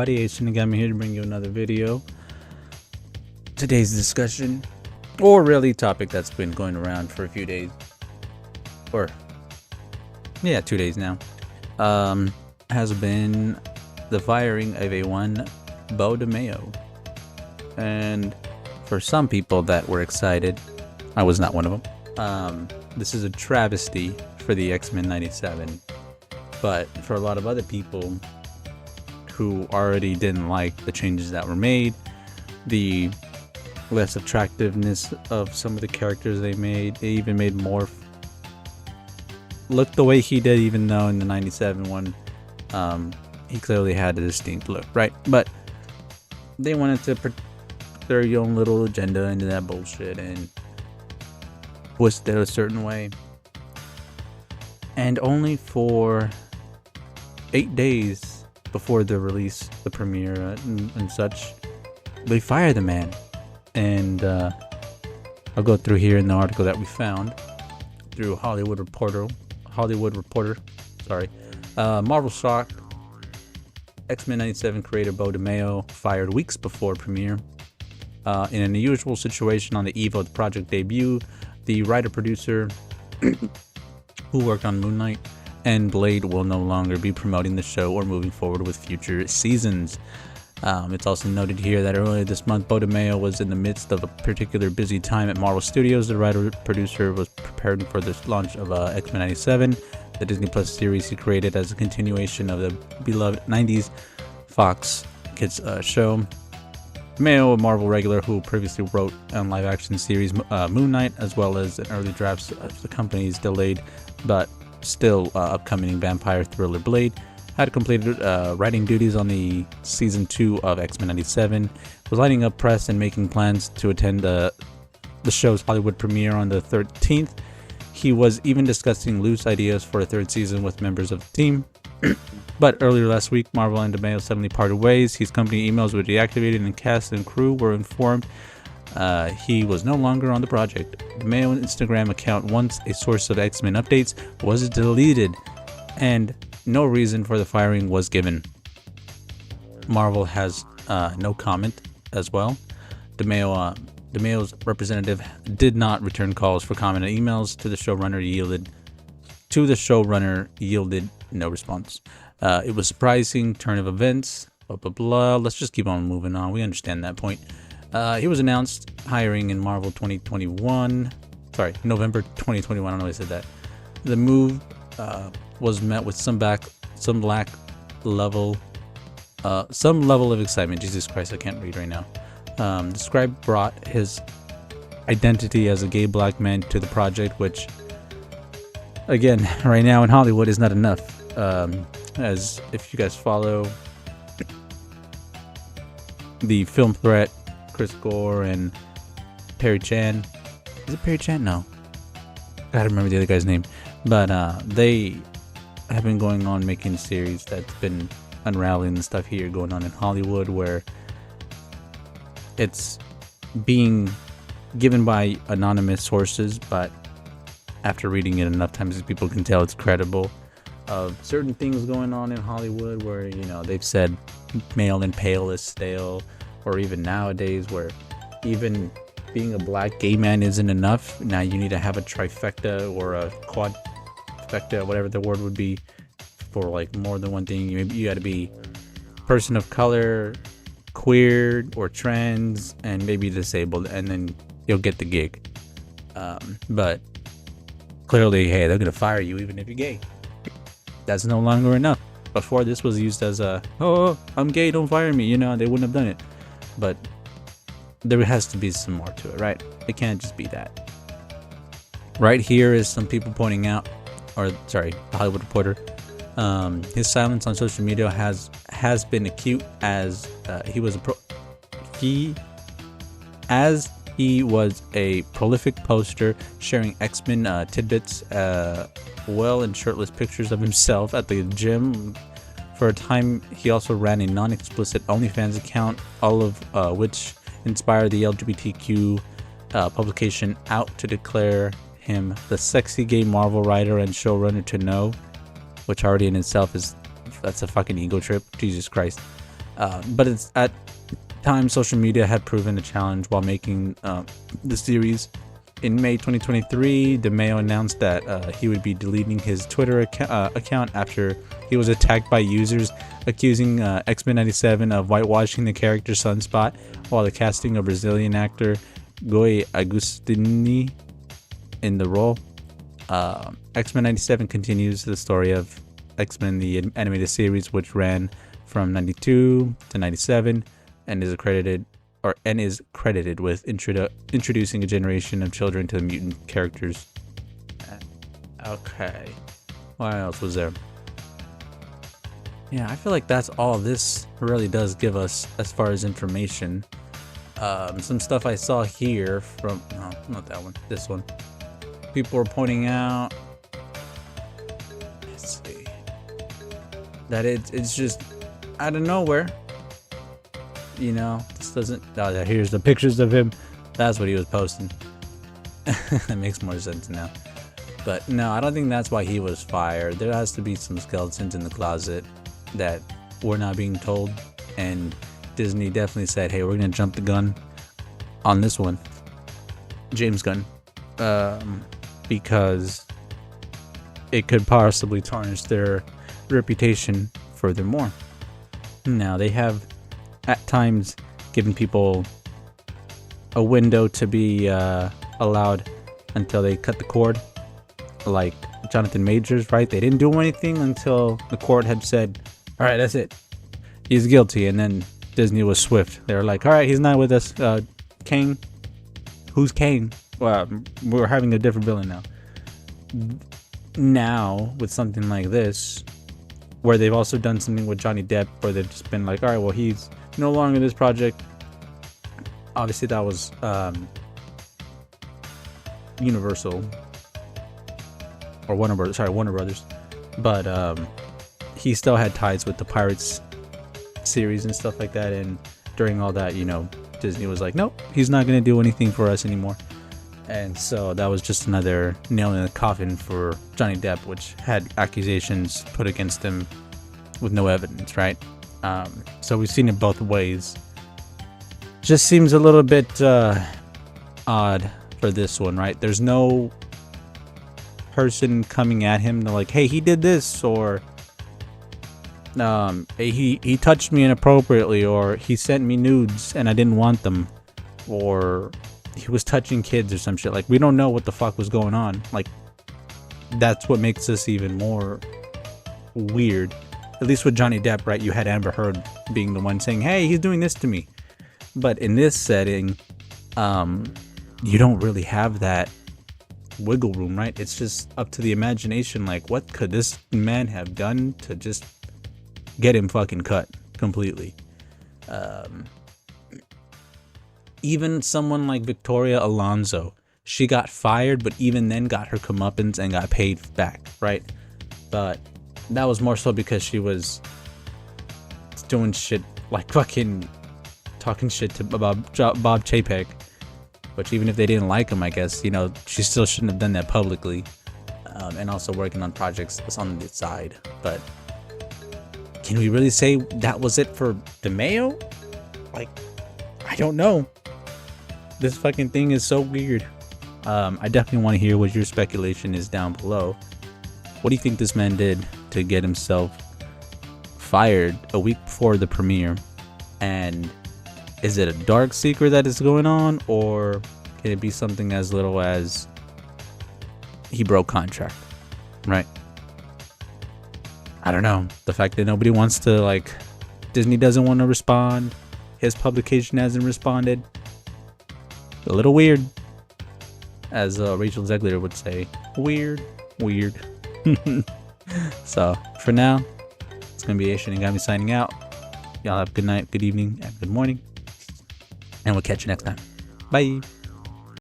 everybody, Shinigami here to bring you another video. Today's discussion, or really topic that's been going around for a few days, or 2 days now, has been the firing of a one Beau DeMayo. And for some people that were excited, I was not one of them. This is a travesty for the X-men'97, but for a lot of other people who already didn't like the changes that were made, the less attractiveness of some of the characters they even made more look the way he did, even though in the 97 one he clearly had a distinct look, right? But they wanted to put their own little agenda into that bullshit and twist it a certain way. And only for 8 days before the release, the premiere and such, they fired the man. And I'll go through here in the article that we found through Hollywood Reporter. Marvel shocked. X-Men'97 creator Beau DeMayo fired weeks before premiere. In an unusual situation on the eve of the project debut, the writer-producer who worked on Moon Knight and Blade will no longer be promoting the show or moving forward with future seasons. It's also noted here that earlier this month, Beau DeMayo was in the midst of a particular busy time at Marvel Studios. The writer-producer was preparing for the launch of X-Men'97, the Disney Plus series he created as a continuation of the beloved 90s Fox Kids show. DeMayo, a Marvel regular who previously wrote on live-action series Moon Knight, as well as an early drafts of the company's delayed but still upcoming vampire thriller Blade, had completed writing duties on the season 2 of X-Men'97, was lining up press and making plans to attend the show's Hollywood premiere on the 13th. He was even discussing loose ideas for a third season with members of the team. But earlier last week, Marvel and DeMayo suddenly parted ways. His company emails were deactivated and cast and crew were informed he was no longer on the project. DeMayo's Instagram account, once a source of X-Men updates, was deleted, and no reason for the firing was given. Marvel has no comment as well. DeMayo's representative did not return calls for comment and emails to the showrunner yielded no response. It was a surprising turn of events. Blah blah blah. Let's just keep on moving on. We understand that point. He was announced hiring in November 2021. I don't know why I said that. The move was met with some level of excitement. Jesus Christ, I can't read right now. The scribe brought his identity as a gay black man to the project, which, again, right now in Hollywood is not enough. As if you guys follow the Film Threat, Chris Gore and Perry Chan. Is it Perry Chan? No. I gotta remember the other guy's name. But they have been going on making a series that's been unraveling the stuff here going on in Hollywood, where it's being given by anonymous sources, but after reading it enough times, people can tell it's credible, of certain things going on in Hollywood where, you know, they've said male and pale is stale, or even nowadays where even being a black gay man isn't enough. Now you need to have a trifecta or a quadfecta, whatever the word would be, for like more than one thing. You got to be person of color, queer, or trans, and maybe disabled, and then you'll get the gig. But clearly, hey, they're gonna fire you even if you're gay. That's no longer enough. Before, this was used as a, oh, I'm gay, don't fire me. You know, they wouldn't have done it. But there has to be some more to it, right? It can't just be that. Right here is some people pointing out, the Hollywood Reporter. His silence on social media has been acute, as he was a prolific poster, sharing X-Men tidbits, and shirtless pictures of himself at the gym. For a time, he also ran a non-explicit OnlyFans account, all of which inspired the LGBTQ publication Out to declare him the sexy gay Marvel writer and showrunner to know, which already in itself that's a fucking ego trip. Jesus Christ. But it's at times social media had proven a challenge while making the series. In May 2023, DeMayo announced that he would be deleting his Twitter account after he was attacked by users accusing X-Men'97 of whitewashing the character Sunspot while the casting of Brazilian actor Beau Agustini in the role. X-Men'97 continues the story of X-Men, the animated series, which ran from 92 to 97 and is credited with introducing a generation of children to the mutant characters. Okay, what else was there? Yeah, I feel like that's all this really does give us as far as information. Some stuff I saw here from, no, not that one, this one. People were pointing out, let's see, that it's just out of nowhere. You know, this doesn't, oh, here's the pictures of him. That's what he was posting. That makes more sense now. But no, I don't think that's why he was fired. There has to be some skeletons in the closet that we're not being told. And Disney definitely said, hey, we're going to jump the gun on this one. James Gunn. Because it could possibly tarnish their reputation furthermore. Now, they have at times given people a window to be allowed until they cut the cord, like Jonathan Majors, right? They didn't do anything until the court had said, all right, that's it, he's guilty. And then Disney was swift. They were like, all right, he's not with us. Kang, who's Kang? Well, we're having a different villain now. Now with something like this, where they've also done something with Johnny Depp, where they've just been like, all right, well, he's no longer in this project. Obviously, that was Universal or Warner Brothers, but he still had ties with the Pirates series and stuff like that. And during all that, you know, Disney was like, nope, he's not gonna do anything for us anymore. And so that was just another nail in the coffin for Johnny Depp, which had accusations put against him with no evidence, right? So we've seen it both ways. Just seems a little bit odd for this one, right? There's no person coming at him to like, hey, he did this, or hey, he touched me inappropriately, or he sent me nudes and I didn't want them, or he was touching kids or some shit. Like, we don't know what the fuck was going on. Like, that's what makes this even more weird. At least with Johnny Depp, right? You had Amber Heard being the one saying, hey, he's doing this to me. But in this setting, you don't really have that wiggle room, right? It's just up to the imagination. Like, what could this man have done to just get him fucking cut completely? Even someone like Victoria Alonso, she got fired, but even then got her comeuppance and got paid back, right? But that was more so because she was doing shit like fucking talking shit about Bob Chapek, which even if they didn't like him, I guess, you know, she still shouldn't have done that publicly, and also working on projects that's on the side. But can we really say that was it for DeMayo? Like, I don't know. This fucking thing is so weird. I definitely want to hear what your speculation is down below. What do you think this man did to get himself fired a week before the premiere? And is it a dark secret that is going on, or can it be something as little as he broke contract, right? I don't know. The fact that nobody wants to, like, Disney doesn't want to respond, his publication hasn't responded, a little weird, as Rachel Zegler would say. Weird. So for now, it's gonna be Asian and Gami signing out. Y'all have a good night, good evening, and good morning, and we'll catch you next time. Bye.